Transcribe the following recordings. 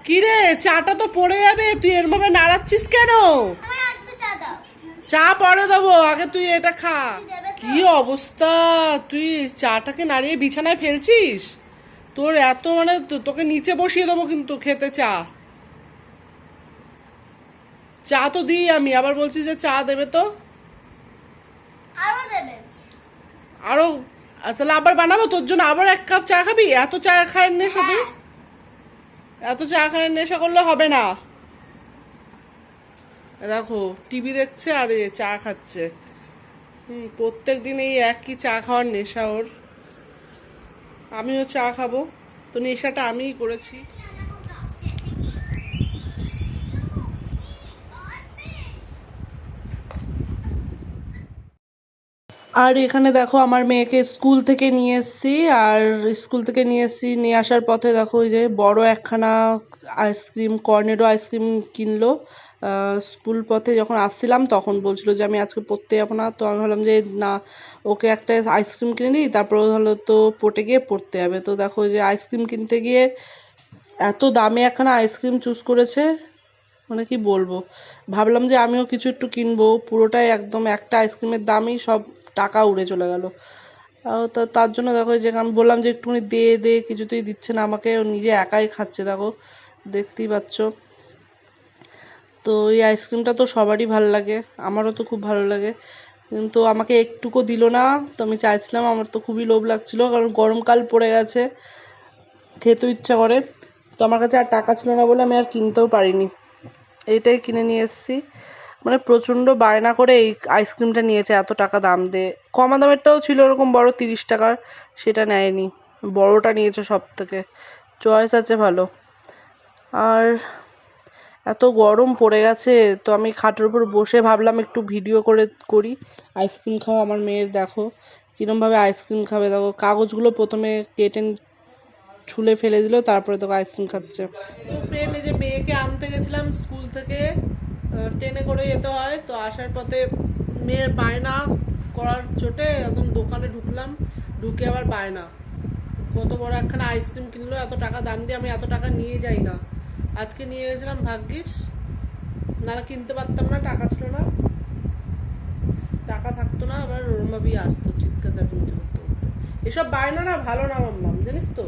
কিরে, চাটা তো পড়ে যাবে, তুই এরভাবে নাড়াচ্ছিস কেন? চা পরে দেবো, আগে তুই এটা খা। কি অবস্থা, তুই চাটাকে নাড়িয়ে বিছানায় ফেলছিস? তোর এত মানে তোকে নিচে বসিয়ে দেবো কিন্তু খেতে। চা চা তো দিই আমি, আবার বলছিস যে চা দেবে তো আরো। তাহলে আবার বানাবো তোর জন্য, আবার 1 কাপ চা খাবি? এত চা খায়ের নেশা তুই? এত চা খায়ের নেশা করলে হবে না। দেখো টিভি দেখছে আর এ চা খাচ্ছে। প্রত্যেক দিন এই একই চা খাওয়ার নেশা ওর। আমিও চা খাবো, তো নেশাটা আমিই করেছি। আর এখানে দেখো আমার মেয়েকে স্কুল থেকে নিয়ে এসেছি, আর স্কুল থেকে নিয়ে আসার পথে দেখো ওই যে বড় একখানা আইসক্রিম, কর্নেডো আইসক্রিম কিনলো। স্কুল পথে যখন আসছিলাম তখন বলছিল যে আমি আজকে পড়তে যাবো না, তো আমি ভাবলাম যে না, ওকে একটা আইসক্রিম কিনে দিই, তারপর হলো তো পড়তে গিয়ে পড়তে যাবে। তো দেখো ওই যে আইসক্রিম কিনতে গিয়ে এত দামে একখানা আইসক্রিম চুজ করেছে, মানে কি বলবো। ভাবলাম যে আমিও কিছু একটু কিনবো, পুরোটাই একদম একটা আইসক্রিমের দামই সব টাকা উড়ে চলে গেল। তার জন্য দেখো যে আমি বললাম যে একটুখানি দে দে, কিছুতেই দিচ্ছে না আমাকে, ও নিজে একাই খাচ্ছে দেখো, দেখতেই পাচ্ছ। তো এই আইসক্রিমটা তো সবারই ভালো লাগে, আমারও তো খুব ভালো লাগে, কিন্তু আমাকে একটুকু দিল না। তো আমি চাইছিলাম, আমার তো খুবই লোভ লাগছিল, কারণ গরমকাল পড়ে গেছে, খেতেও ইচ্ছা করে। তো আমার কাছে আর টাকা ছিল না বলে আমি আর কিনতেও পারিনি, এইটাই কিনে নিয়ে এসেছি। মানে প্রচণ্ড বায়না করে এই আইসক্রিমটা নিয়েছে, এত টাকা দাম দিয়ে। কমা দামেরটাও ছিল ওরকম বড় 30 টাকার, সেটা নেয়নি, বড়টা নিয়েছে সব থেকে, চয়েস আছে ভালো। আর এত গরম পড়ে গেছে, তো আমি খাটের উপর বসে ভাবলাম একটু ভিডিও করি আইসক্রিম খাওয়া আমার মেয়ের। দেখো কিরমভাবে আইসক্রিম খাবে, দেখো কাগজগুলো প্রথমে কেটে ছুলে ফেলে দিল, তারপরে তোকে আইসক্রিম খাচ্ছে। তো ফ্রেন্ড, এই যে মেয়েকে আনতে গেছিলাম স্কুল থেকে, ট্রেনে করে যেতে হয়, তো আসার পথে মেয়ের বায়না করার চোটে একদম দোকানে ঢুকলাম, ঢুকে আবার বায়না, কত বড় একখানা আইসক্রিম কিনলো এত টাকা দাম দিয়ে। আমি এত টাকা নিয়ে যাই না, আজকে নিয়ে গেছিলাম ভাগ্যিস, নাহলে কিনতে পারতাম না, টাকা ছিল না। টাকা থাকতো না, আবার ওরমাবি আসতো চিৎকার চাচিমিচি করতে করতে। এসব বায়না না ভালো না মাম্মাম, জানিস তো।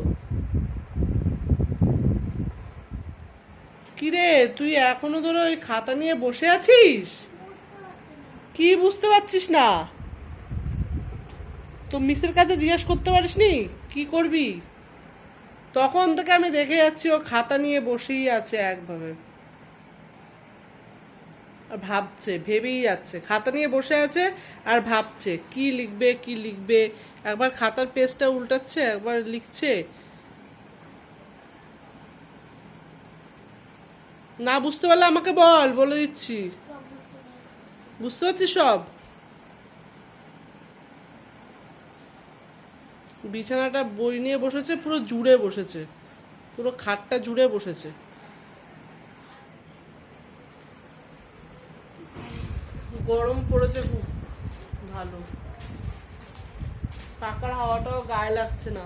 কিরে, তুই এখনো ধরো ওই খাতা নিয়ে বসে আছিস? কি বুঝতে পারছিস না? তো মিসের কাছে জিজ্ঞেস করতে পারিসনি কি করবি? তখন থেকে আমি দেখে যাচ্ছি ও খাতা নিয়ে বসেই আছে একভাবে, আর ভাবছে, ভেবেই যাচ্ছে, খাতা নিয়ে বসে আছে আর ভাবছে কি লিখবে কি লিখবে। একবার খাতার পেজটা উল্টাচ্ছে, একবার লিখছে। না বুঝতে পারলে আমাকে বল, বলে দিচ্ছি। বুঝতে পারছিস সব? বিছানাটা বই নিয়ে বসেছে, পুরো জুড়ে বসেছে, পুরো খাটটা জুড়ে বসেছে। গরম পড়েছে খুব ভালো, পাকার হাওয়াটাও গায়ে লাগছে না।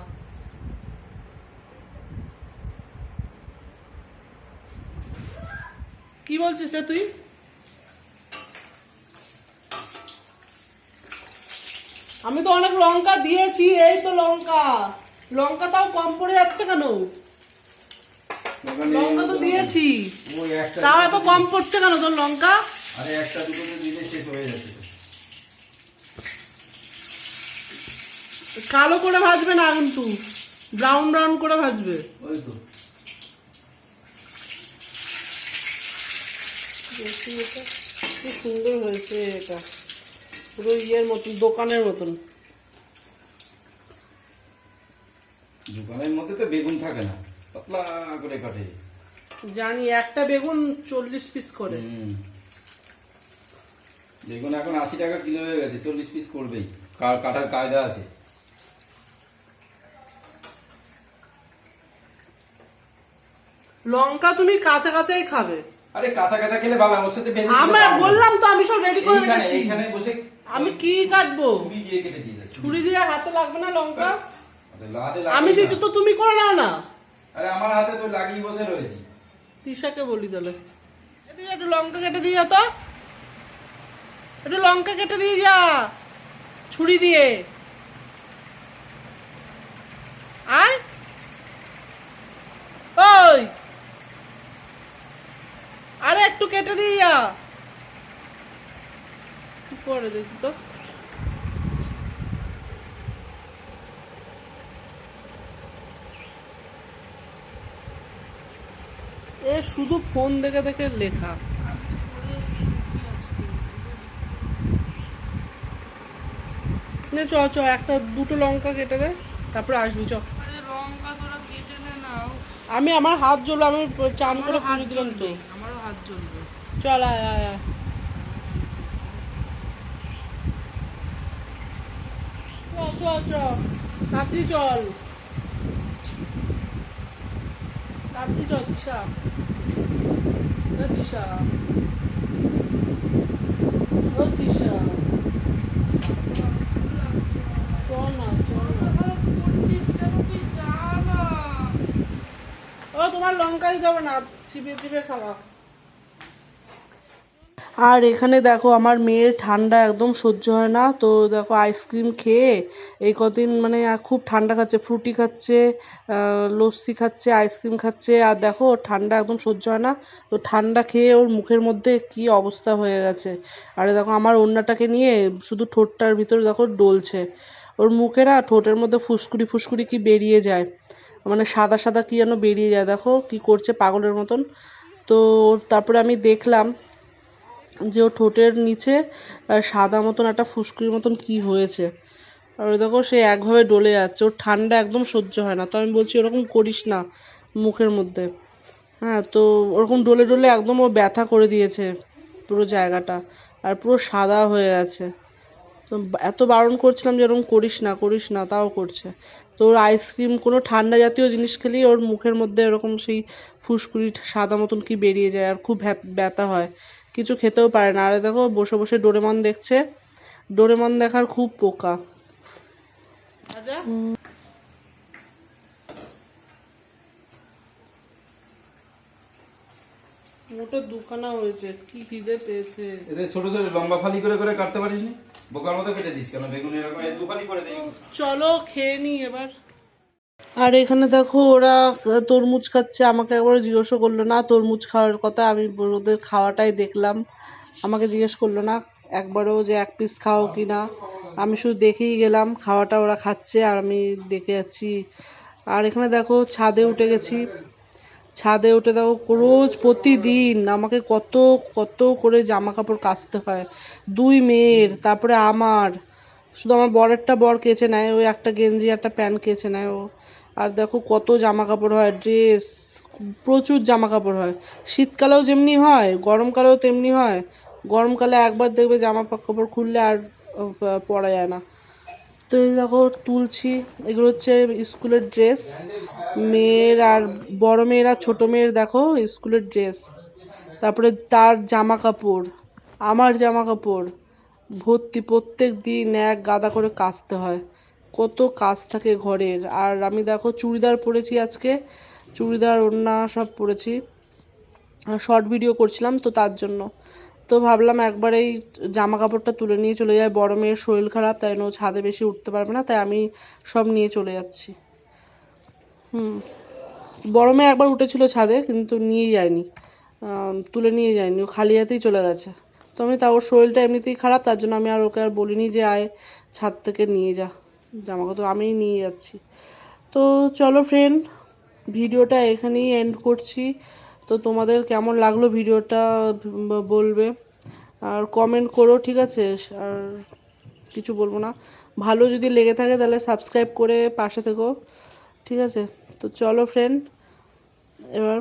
কি বলছিস রে তুই? আমি তো অনেক লঙ্কা দিয়েছি, এই তো লঙ্কা, লঙ্কা তাও কম পড়ে যাচ্ছে কেন? লঙ্কা তো দিয়েছি, তাও এত কম পড়ছে কেন তোর লঙ্কা? আরে একটা দুটো দিলে শেষ হয়ে যাচ্ছে। কালো করে ভাজবে না কিন্তু, ব্রাউন ব্রাউন করে ভাজবে। ওই তো খুব সুন্দর হয়েছে এটা, পুরো ইয়ের মতন, দোকানের মতন। দোকানের মধ্যে তো বেগুন থাকে না, পাতলা করে কাটে। জানি, একটা বেগুন 40 পিস করে। বেগুন এখন 80 টাকা কিলো হয়ে গেছে, 40 পিস করবেই, কাটার কায়দা আছে। লঙ্কা তুমি কাঁচা কাঁচাই খাবে। আরে কাঁচা কাঁচা খেলে ভালো, ওর সাথে আমরা বললাম তো, আমি সব রেডি করে রেখেছি। এইখানে বসে আমি কি কাটবো? ছুরি দিয়ে কেটে দিয়ে যাচ্ছি। ছুরি দিয়ে হাতে লাগবে না লঙ্কা, আরে লাতে আমি দিচ্ছি তো তুমি করে নাও না। আরে আমার হাতে তো লাগিয়ে বসে রয়েছি। তিশাকে বলি তাহলে, এদিকে একটু লঙ্কা কেটে দিয়ে যা তো, একটু লঙ্কা কেটে দিয়ে যা ছুরি দিয়ে। আয় ওই, আরে একটু কেটে দিয়ে যা। কি করে দেখি তো। এ শুধু ফোন দেখে দেখে লেখা। নে চ চ, একটা দুটো লঙ্কা কেটে দে, তারপরে আসবি চ। লঙ্কা তোরা কেটে নে না। আমি আমার হাত জ্বলবে, আমি চান করে পুজো দিলাম তো। আমারও হাত জ্বলবে। চল আয় আয় আয়। চল চল চল, তাড়াতাড়ি চল, তাড়াতাড়ি চল দিশা, দিশা, ও দিশা, চল না চল না। করছিস কেন তুই? যা না। ও তোমার লঙ্কা দিতে হবে না, চিবিয়ে চিবিয়ে খাওয়া। আর এখানে দেখো আমার মেয়ের ঠান্ডা একদম সহ্য হয় না, তো দেখো আইসক্রিম খেয়ে এই কদিন মানে খুব ঠান্ডা খাচ্ছে, ফ্রুটি খাচ্ছে, লস্যি খাচ্ছে, আইসক্রিম খাচ্ছে, আর দেখো ওর ঠান্ডা একদম সহ্য হয় না, তো ঠান্ডা খেয়ে ওর মুখের মধ্যে কি অবস্থা হয়ে গেছে। আরে দেখো আমার ওড়নাটাকে নিয়ে শুধু ঠোঁটটার ভিতরে দেখো ডলছে, ওর মুখে না ঠোঁটের মধ্যে ফুসকুড়ি ফুসকুড়ি কি বেরিয়ে যায়, মানে সাদা সাদা কি যেন বেরিয়ে যায়, দেখো কি করছে পাগলের মতন। তো তারপরে আমি দেখলাম যে ও ঠোঁটের নিচে সাদা মতন একটা ফুসকুড়ির মতন কি হয়েছে, আর ওই দেখো সে একভাবে ডলে যাচ্ছে, ওর ঠান্ডা একদম সহ্য হয় না, তো আমি বলছি ওরকম করিস না মুখের মধ্যে। হ্যাঁ, তো ওরকম ডলে ডলে একদম ও ব্যথা করে দিয়েছে পুরো জায়গাটা, আর পুরো সাদা হয়ে গেছে। তো এত বারণ করছিলাম যে এরকম করিস না করিস না, তাও করছে। তো ওর আইসক্রিম কোনো ঠান্ডা জাতীয় জিনিস খেলেই ওর মুখের মধ্যে এরকম সেই ফুসকুড়ি সাদা মতন কি বেরিয়ে যায়, আর খুব ব্যথা হয়, কিছু খেতেও পারে না। আরে দেখো বসে বসে ডোরেমন দেখছে, ডোরেমন দেখার খুব পোকা। আচ্ছা মোটে দুখানা হয়েছে, কি খিদে পেয়েছে। এদের ছোট ছোট লম্বা ফালি করে করে কাটতে পারিস নি? বোকার মতো কেটে দিস কেন বেগুন? এরকম দু ফালি করে দিই। চলো খেয়ে নি এবার। আর এখানে দেখো ওরা তরমুজ খাচ্ছে, আমাকে একবার জিজ্ঞেসও করলো না তরমুজ খাওয়ার কথা, আমি ওদের খাওয়াটাই দেখলাম, আমাকে জিজ্ঞেস করলো না একবারও যে এক পিস খাও কি না, আমি শুধু দেখেই গেলাম খাওয়াটা ওরা খাচ্ছে আর আমি দেখে যাচ্ছি। আর এখানে দেখো ছাদে উঠে গেছি, ছাদে উঠে দেখো রোজ প্রতিদিন আমাকে কত কত করে জামা কাপড় কাচতে হয়, দুই মেয়ের, তারপরে আমার, শুধু আমার বরেরটা বর কেচে নেয়, ওই একটা গেঞ্জি একটা প্যান্ট কেচে নেয় ও। আর দেখো কত জামা কাপড় হয়, ড্রেস, প্রচুর জামা কাপড় হয়, শীতকালেও যেমনি হয় গরমকালেও তেমনি হয়, গরমকালে একবার দেখবে জামা কাপড় খুললে আর পরা যায় না। তো এই দেখো তুলছি, এগুলো হচ্ছে স্কুলের ড্রেস, মেয়ের আর বড় মেয়ের আর ছোটো মেয়ের দেখো স্কুলের ড্রেস, তারপরে তার জামা কাপড়, আমার জামা কাপড় ভর্তি, প্রত্যেক দিন এক গাদা করে কাচতে হয়, কত কাজ থাকে ঘরের। আর আমি দেখো চুড়িদার পরেছি আজকে, চুড়িদার ওড়না সব পরেছি, শর্ট ভিডিও করছিলাম তো তার জন্য, তো ভাবলাম একবার এই জামা কাপড়টা তুলে নিয়ে চলে যায়, বড় মেয়ের শরীর খারাপ তাই ও ছাদে বেশি উঠতে পারবে না, তাই আমি সব নিয়ে চলে যাচ্ছি। বড় মেয়ে একবার উঠেছিল ছাদে কিন্তু নিয়ে যায়নি, তুলে নিয়ে যায়নি, ও খালি হাতেই চলে গেছে। তো আমি তা ওর শরীরটা এমনিতেই খারাপ, তার জন্য আমি আর ওকে আর বলিনি যে আয় ছাদ থেকে নিয়ে যা জামা কাপড়, আমিই নিয়ে যাচ্ছি। তো চলো ফ্রেন্ড, ভিডিওটা এখানেই এন্ড করছি। তো তোমাদের কেমন লাগলো ভিডিওটা বলবে, আর কমেন্ট করো, ঠিক আছে? আর কিছু বলবো না, ভালো যদি লেগে থাকে তাহলে সাবস্ক্রাইব করে পাশে থেকো, ঠিক আছে? তো চলো ফ্রেন্ড, এবার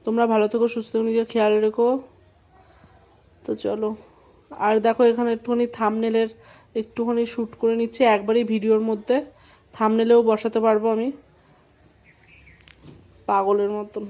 তোমরা ভালো থেকো, সুস্থ থেকো, নিজের খেয়াল রেখো। তো চলো, আর দেখো এখানে একটুখানি থাম্বনেলের একটুখানি শ্যুট করে নিচ্ছি একবারই ভিডিওর মধ্যে, থাম্বনেলেও বসাতে পারবো আমি পাগলের মতন।